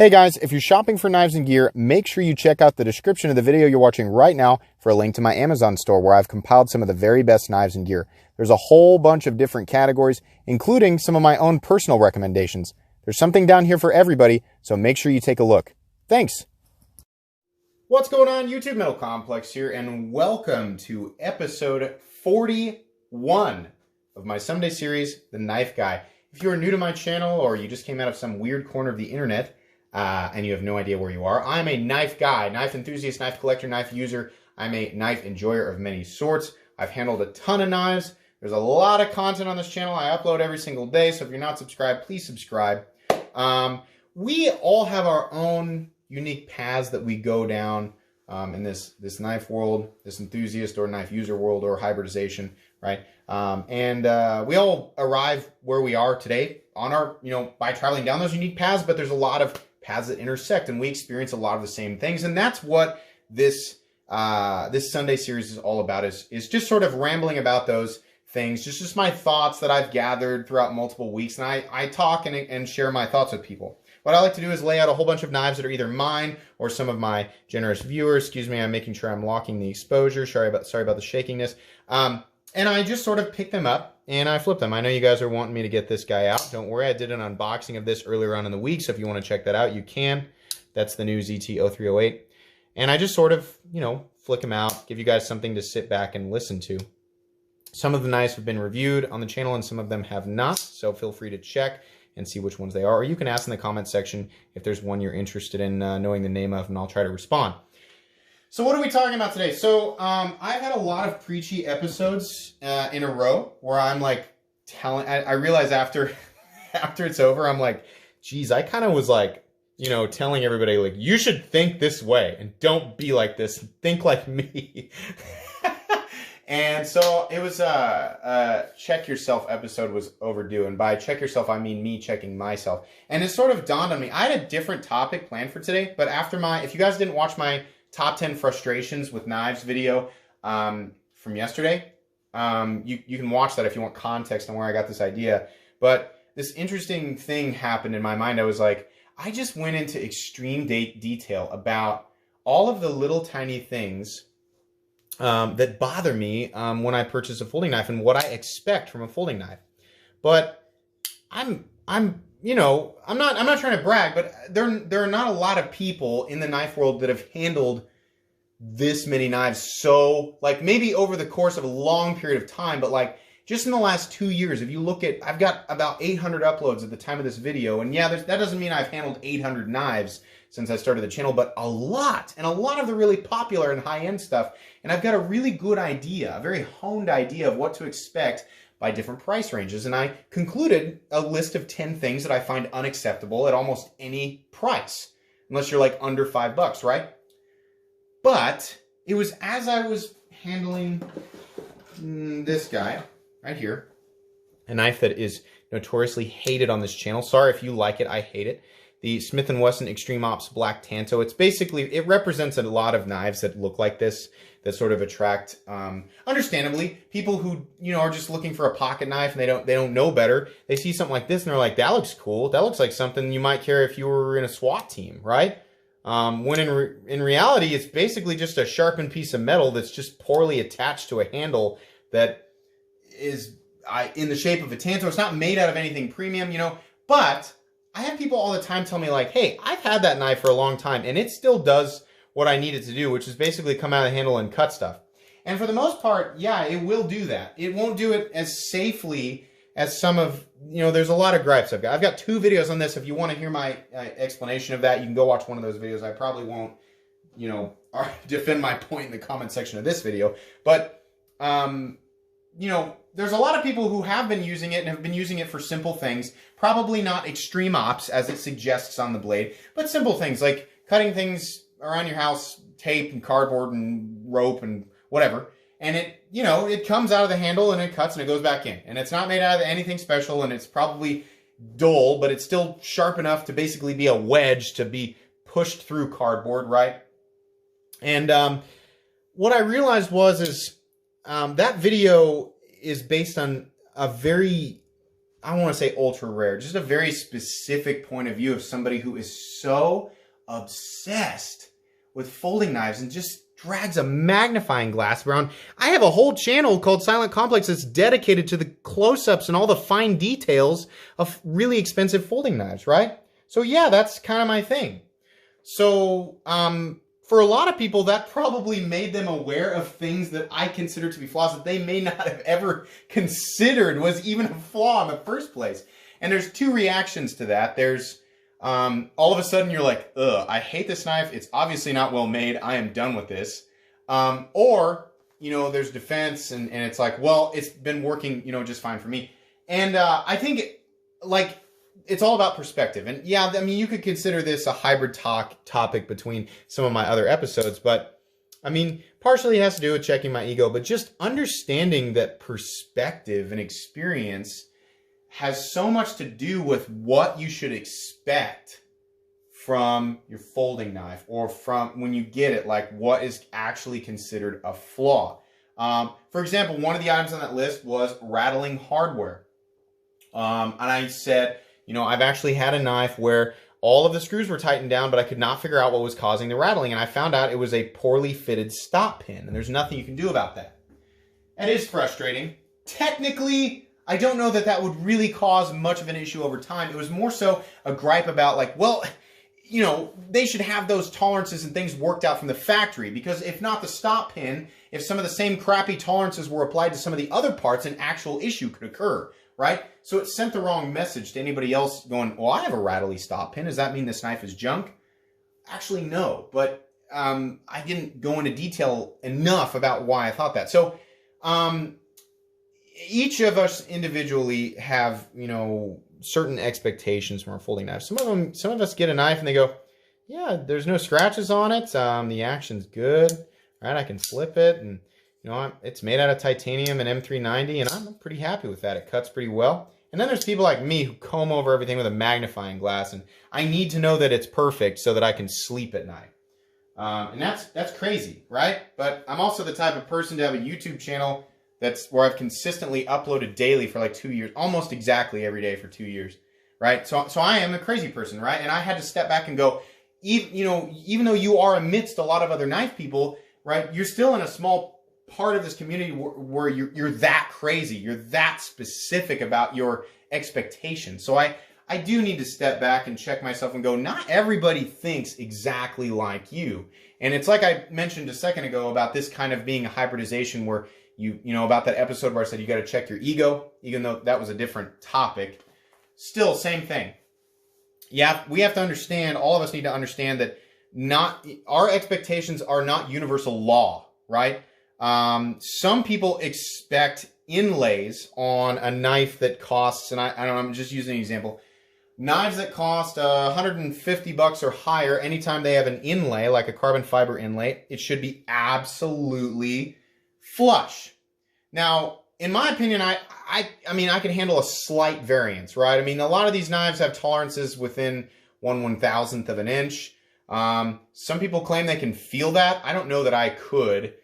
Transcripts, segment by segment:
Hey guys, if you're shopping for knives and gear, make sure you check out the description of the video you're watching right now for a link to my Amazon store where I've compiled some of the very best knives and gear. There's a whole bunch of different categories, including some of my own personal recommendations. There's something down here for everybody, so make sure you take a look. Thanks! What's going on, YouTube? Metal Complex here, and welcome to episode 41 of my Someday series, The Knife Guy. If you are new to my channel or you just came out of some weird corner of the internet, and you have no idea where you are, I'm a knife guy, knife enthusiast, knife collector, knife user. I'm a knife enjoyer of many sorts. I've handled a ton of knives. There's a lot of content on this channel. I upload every single day, so if you're not subscribed, please subscribe. We all have our own unique paths that we go down in this knife world, this enthusiast or knife user world or hybridization, right? We all arrive where we are today on our, by traveling down those unique paths, but there's a lot of paths that intersect, and we experience a lot of the same things, and that's what this Sunday series is all about. Is just sort of rambling about those things, just my thoughts that I've gathered throughout multiple weeks, and I talk and share my thoughts with people. What I like to do is lay out a whole bunch of knives that are either mine or some of my generous viewers. Excuse me, I'm making sure I'm locking the exposure. Sorry about the shakiness. And I just sort of pick them up and I flip them. I know you guys are wanting me to get this guy out. Don't worry, I did an unboxing of this earlier on in the week, so if you want to check that out, you can. That's the new ZT-0308. And I just sort of, flick them out, give you guys something to sit back and listen to. Some of the knives have been reviewed on the channel and some of them have not, so feel free to check and see which ones they are. Or you can ask in the comment section if there's one you're interested in knowing the name of, and I'll try to respond. So what are we talking about today? So I've had a lot of preachy episodes in a row where I'm like I realize after it's over, I'm like, geez, I kind of was like, telling everybody like, you should think this way and don't be like this. Think like me. And so it was check yourself episode was overdue. And by check yourself, I mean me checking myself. And it sort of dawned on me. I had a different topic planned for today, but if you guys didn't watch my top 10 frustrations with knives video from yesterday, you can watch that if you want context on where I got this idea. But this interesting thing happened in my mind. I was like, I just went into extreme detail about all of the little tiny things that bother me when I purchase a folding knife and what I expect from a folding knife. But I'm not trying to brag, but there are not a lot of people in the knife world that have handled this many knives. So, like, maybe over the course of a long period of time, but like just in the last 2 years, if you look at, I've got about 800 uploads at the time of this video, and yeah, that doesn't mean I've handled 800 knives since I started the channel, but a lot, and a lot of the really popular and high-end stuff, and I've got a really good idea, a very honed idea of what to expect by different price ranges, and I concluded a list of 10 things that I find unacceptable at almost any price, unless you're like under $5, right? But it was as I was handling this guy right here, a knife that is notoriously hated on this channel. Sorry if you like it, I hate it. The Smith & Wesson Extreme Ops Black Tanto. It represents a lot of knives that look like this, that sort of attract, understandably, people who, are just looking for a pocket knife and they don't know better. They see something like this and they're like, that looks cool. That looks like something you might carry if you were in a SWAT team, right? When in reality, it's basically just a sharpened piece of metal that's just poorly attached to a handle that is in the shape of a tanto. It's not made out of anything premium, but I have people all the time tell me like, hey, I've had that knife for a long time and it still does what I need it to do, which is basically come out of the handle and cut stuff. And for the most part, yeah, it will do that. It won't do it as safely as some of, there's a lot of gripes I've got. I've got 2 videos on this. If you want to hear my explanation of that, you can go watch one of those videos. I probably won't, defend my point in the comment section of this video. But, there's a lot of people who have been using it and have been using it for simple things. Probably not extreme ops, as it suggests on the blade, but simple things like cutting things around your house, tape and cardboard and rope and whatever. And it comes out of the handle and it cuts and it goes back in. And it's not made out of anything special and it's probably dull, but it's still sharp enough to basically be a wedge to be pushed through cardboard, right? And what I realized was that video is based on a very I don't want to say ultra rare, just a very specific point of view of somebody who is so obsessed with folding knives and just drags a magnifying glass around. I have a whole channel called Silent Complex that's dedicated to the close-ups and all the fine details of really expensive folding knives, right? So yeah, that's kind of my thing. So for a lot of people, that probably made them aware of things that I consider to be flaws that they may not have ever considered was even a flaw in the first place. And there's two reactions to that. There's all of a sudden you're like, ugh, I hate this knife. It's obviously not well made. I am done with this. Or, you know, there's defense and it's like, well, it's been working, you know, just fine for me. And I think, like, it's all about perspective. And yeah, I mean, you could consider this a hybrid topic between some of my other episodes, but I mean, partially it has to do with checking my ego, but just understanding that perspective and experience has so much to do with what you should expect from your folding knife or from when you get it, like what is actually considered a flaw. For example, one of the items on that list was rattling hardware. And I said, you know, I've actually had a knife where all of the screws were tightened down, but I could not figure out what was causing the rattling. And I found out it was a poorly fitted stop pin, and there's nothing you can do about that. It is frustrating. Technically, I don't know that that would really cause much of an issue over time. It was more so a gripe about like, well, you know, they should have those tolerances and things worked out from the factory, because if not the stop pin, if some of the same crappy tolerances were applied to some of the other parts, an actual issue could occur, right? So it sent the wrong message to anybody else going, well, I have a rattly stop pin. Does that mean this knife is junk? Actually, no, but I didn't go into detail enough about why I thought that. So each of us individually have, you know, certain expectations from our folding knives. Some of us get a knife and they go, yeah, there's no scratches on it. The action's good, right? I can flip it, and you know, it's made out of titanium and M390, and I'm pretty happy with that. It cuts pretty well. And then there's people like me who comb over everything with a magnifying glass, and I need to know that it's perfect so that I can sleep at night. And that's crazy, right? But I'm also the type of person to have a YouTube channel that's where I've consistently uploaded daily for like 2 years, almost exactly every day for 2 years, right? So I am a crazy person, right? And I had to step back and go, even though you are amidst a lot of other knife people, right? You're still in a small part of this community where you're that crazy, you're that specific about your expectations. So I do need to step back and check myself and go, not everybody thinks exactly like you. And it's like I mentioned a second ago about this kind of being a hybridization where you know, about that episode where I said you got to check your ego, even though that was a different topic. Still, same thing. Yeah, we have to understand, all of us need to understand that our expectations are not universal law, right? Some people expect inlays on a knife that costs, and I don't know, I'm just using an example. Knives that cost $150 or higher, anytime they have an inlay, like a carbon fiber inlay, it should be absolutely flush. Now, in my opinion, I mean, I can handle a slight variance, right? I mean, a lot of these knives have tolerances within 1/1000th of an inch. Some people claim they can feel that. I don't know that I could.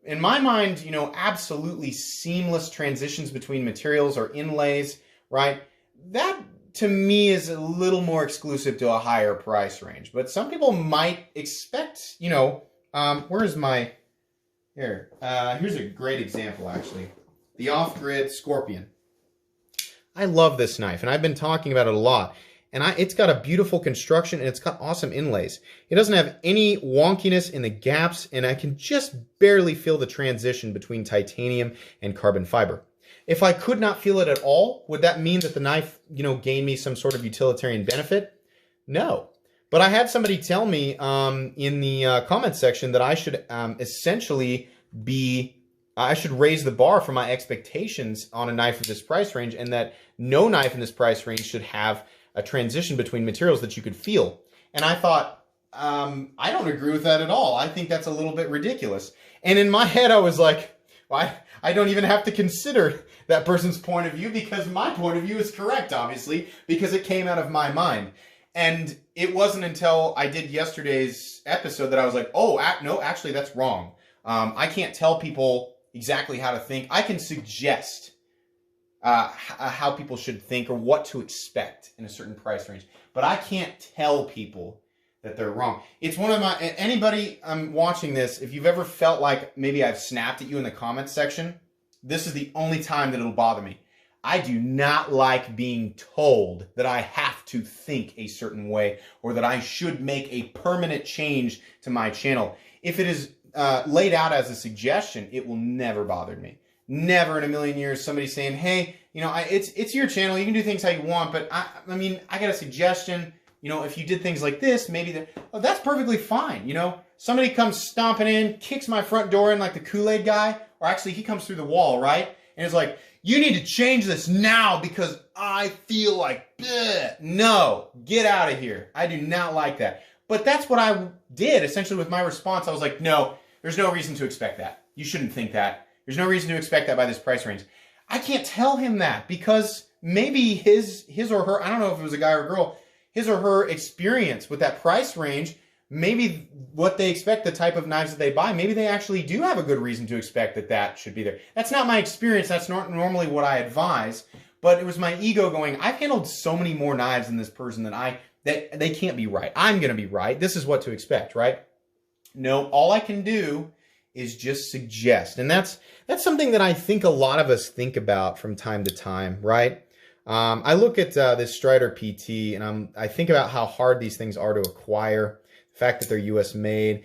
In my mind, you know, absolutely seamless transitions between materials or inlays, right? That, to me, is a little more exclusive to a higher price range. But some people might expect, you know, where's my... Here, here's a great example, actually. The Off-Grid Scorpion. I love this knife, and I've been talking about it a lot. And it's got a beautiful construction, and it's got awesome inlays. It doesn't have any wonkiness in the gaps, and I can just barely feel the transition between titanium and carbon fiber. If I could not feel it at all, would that mean that the knife, you know, gained me some sort of utilitarian benefit? No. But I had somebody tell me in the comments section that I should essentially I should raise the bar for my expectations on a knife of this price range, and that no knife in this price range should have a transition between materials that you could feel. And I thought, I don't agree with that at all. I think that's a little bit ridiculous. And in my head, I was like, well, I don't even have to consider that person's point of view, because my point of view is correct, obviously, because it came out of my mind. And it wasn't until I did yesterday's episode that I was like, oh, no, actually, that's wrong. I can't tell people exactly how to think. I can suggest how people should think or what to expect in a certain price range. But I can't tell people that they're wrong. It's one of my, anybody watching this, if you've ever felt like maybe I've snapped at you in the comments section, this is the only time that it'll bother me. I do not like being told that I have to think a certain way or that I should make a permanent change to my channel. If it is laid out as a suggestion, it will never bother me. Never in a million years somebody saying, hey, you know, it's your channel, you can do things how you want, but I mean, I got a suggestion, you know, if you did things like this, maybe that's perfectly fine, you know. Somebody comes stomping in, kicks my front door in like the Kool-Aid guy, or actually he comes through the wall, right? And it's like, you need to change this now because I feel like, bleh. No, get out of here. I do not like that. But that's what I did essentially with my response. I was like, no, there's no reason to expect that. You shouldn't think that. There's no reason to expect that by this price range. I can't tell him that because maybe his or her, I don't know if it was a guy or a girl, his or her experience with that price range, maybe what they expect, the type of knives that they buy, maybe they actually do have a good reason to expect that that should be there. That's not my experience. That's not normally what I advise. But it was my ego going, I've handled so many more knives than this person that they can't be right. I'm going to be right. This is what to expect, right? No, all I can do is just suggest. And that's something that I think a lot of us think about from time to time, right? I look at this Strider PT and I think about how hard these things are to acquire. The fact that they're US made,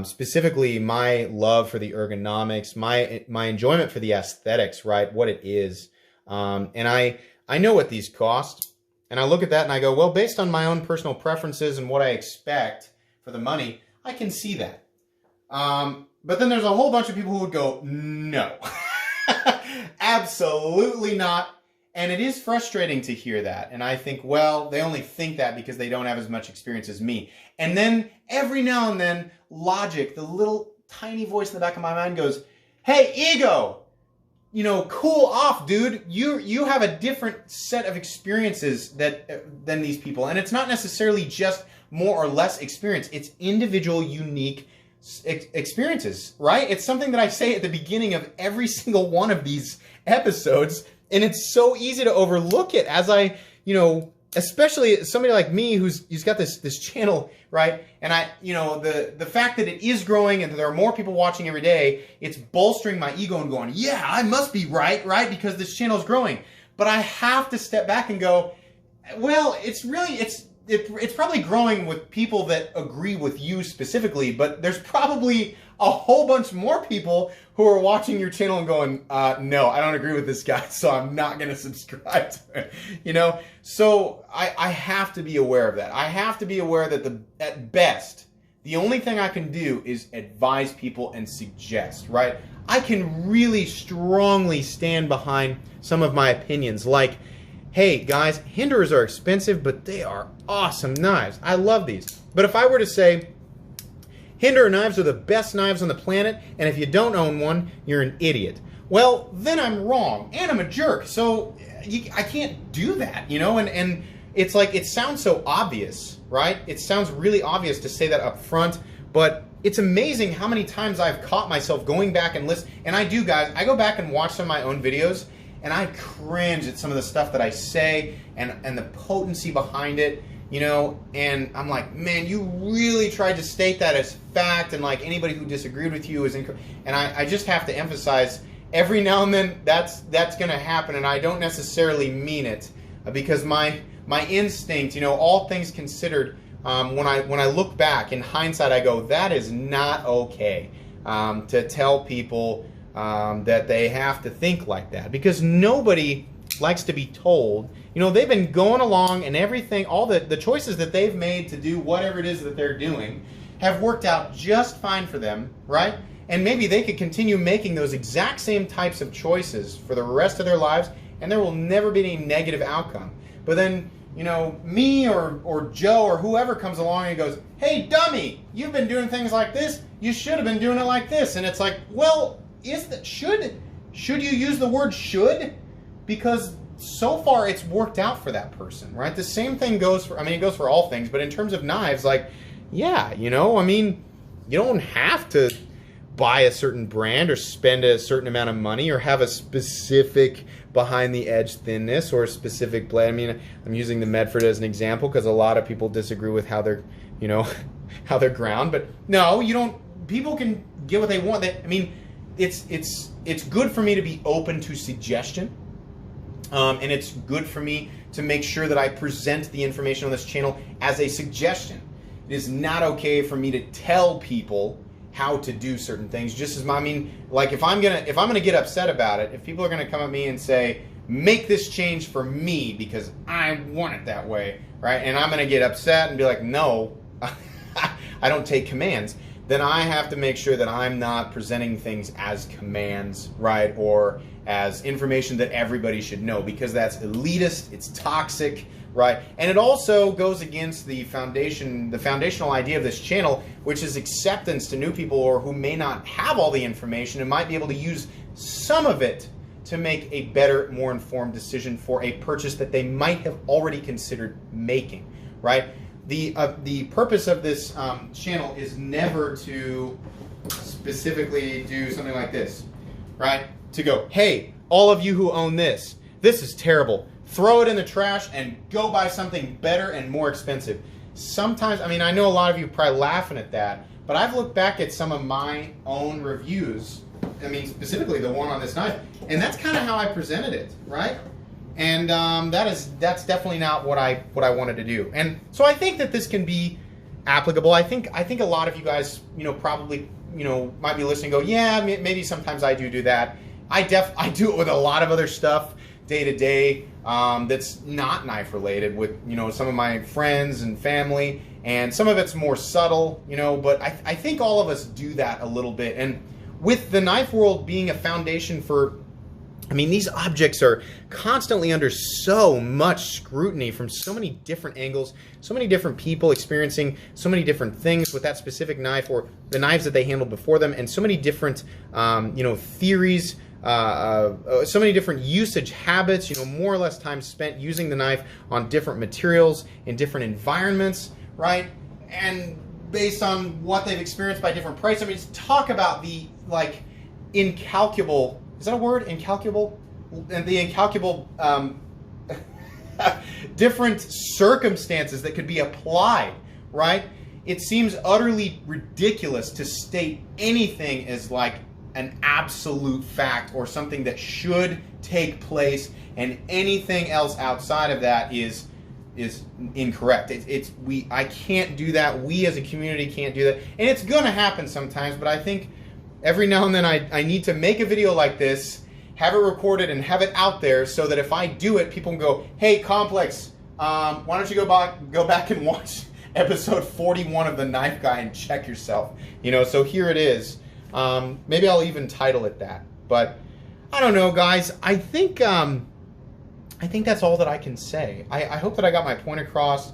specifically my love for the ergonomics, my enjoyment for the aesthetics, right? What it is. And I know what these cost. And I look at that and I go, well, based on my own personal preferences and what I expect for the money, I can see that. But then there's a whole bunch of people who would go, no, absolutely not. And it is frustrating to hear that. And I think, well, they only think that because they don't have as much experience as me. And then every now and then, logic, the little tiny voice in the back of my mind goes, hey, ego, you know, cool off, dude. You have a different set of experiences than these people. And it's not necessarily just more or less experience. It's individual, unique experiences, right? It's something that I say at the beginning of every single one of these episodes. And it's so easy to overlook it as I, you know, especially somebody like me who's got this channel, right? And the fact that it is growing and that there are more people watching every day, it's bolstering my ego and going, yeah, I must be right? Because this channel is growing. But I have to step back and go, well, it's probably growing with people that agree with you specifically, but there's probably a whole bunch more people who are watching your channel and going, no, I don't agree with this guy, so I'm not going to subscribe to it, you know? So I have to be aware of that. I have to be aware that at best, the only thing I can do is advise people and suggest, right? I can really strongly stand behind some of my opinions, like, hey, guys, Hinderers are expensive, but they are awesome knives. I love these. But if I were to say, Hinderer knives are the best knives on the planet, and if you don't own one, you're an idiot. Well, then I'm wrong, and I'm a jerk. So I can't do that, you know? And it's like, it sounds so obvious, right? It sounds really obvious to say that up front, but it's amazing how many times I've caught myself going back and listen. And I do, guys. I go back and watch some of my own videos, and I cringe at some of the stuff that I say and the potency behind it, you know, and I'm like, man, you really tried to state that as fact, and like anybody who disagreed with you is incorrect. And I just have to emphasize, every now and then that's going to happen, and I don't necessarily mean it, because my instinct, you know, all things considered, when I look back in hindsight, I go, that is not okay to tell people that they have to think like that, because nobody likes to be told. You know, they've been going along and everything, all the choices that they've made to do whatever it is that they're doing have worked out just fine for them, right? And maybe they could continue making those exact same types of choices for the rest of their lives, and there will never be any negative outcome. But then, you know, me or Joe or whoever comes along and goes, hey, dummy, you've been doing things like this, you should have been doing it like this. And it's like, well, should you use the word should? Because so far it's worked out for that person, right? The same thing goes for, I mean, it goes for all things, but in terms of knives, like, yeah, you know, I mean, you don't have to buy a certain brand or spend a certain amount of money or have a specific behind the edge thinness or specific blade. I mean, I'm using the Medford as an example because a lot of people disagree with how they're, you know, how they're ground. But no, you don't. People can get what they want. I mean, it's good for me to be open to suggestion, and it's good for me to make sure that I present the information on this channel as a suggestion. It is not okay for me to tell people how to do certain things. Just as I mean, like if I'm gonna get upset about it, if people are gonna come at me and say, make this change for me because I want it that way, right? And I'm gonna get upset and be like, no, I don't take commands. Then I have to make sure that I'm not presenting things as commands, right? Or as information that everybody should know, because that's elitist, it's toxic, right? And it also goes against the foundational idea of this channel, which is acceptance to new people or who may not have all the information and might be able to use some of it to make a better, more informed decision for a purchase that they might have already considered making, right? The purpose of this channel is never to specifically do something like this, right? To go, hey, all of you who own this is terrible. Throw it in the trash and go buy something better and more expensive. Sometimes, I mean, I know a lot of you are probably laughing at that, but I've looked back at some of my own reviews, I mean, specifically the one on this knife, and that's kind of how I presented it, right? And that's definitely not what I wanted to do. And so I think that this can be applicable. I think a lot of you guys, you know, probably, you know, might be listening and go, yeah, maybe sometimes I do that. I do it with a lot of other stuff day to day that's not knife related with, you know, some of my friends and family, and some of it's more subtle, you know, but I think all of us do that a little bit. And with the knife world being a foundation for, I mean, these objects are constantly under so much scrutiny from so many different angles, so many different people experiencing so many different things with that specific knife or the knives that they handled before them, and so many different, you know, theories, so many different usage habits, you know, more or less time spent using the knife on different materials in different environments, right? And based on what they've experienced by different prices. I mean, talk about the, like, incalculable, is that a word? Incalculable? And the incalculable different circumstances that could be applied, right? It seems utterly ridiculous to state anything as like an absolute fact or something that should take place, and anything else outside of that is incorrect. I can't do that. We as a community can't do that. And it's going to happen sometimes, but I think every now and then I need to make a video like this, have it recorded, and have it out there so that if I do it, people can go, hey, Complex, why don't you go back and watch episode 41 of The Knife Guy and check yourself. You know, so here it is. Maybe I'll even title it that. But I don't know, guys. I think that's all that I can say. I hope that I got my point across.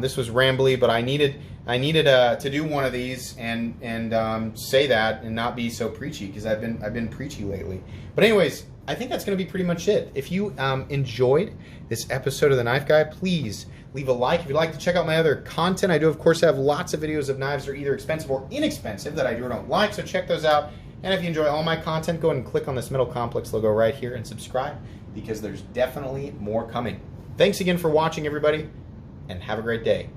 This was rambly, but I needed to do one of these and say that and not be so preachy, because I've been preachy lately. But anyways, I think that's going to be pretty much it. If you enjoyed this episode of The Knife Guy, please leave a like. If you'd like to check out my other content, I do, of course, have lots of videos of knives that are either expensive or inexpensive that I do or don't like, so check those out. And if you enjoy all my content, go ahead and click on this Metal Complex logo right here and subscribe, because there's definitely more coming. Thanks again for watching, everybody, and have a great day.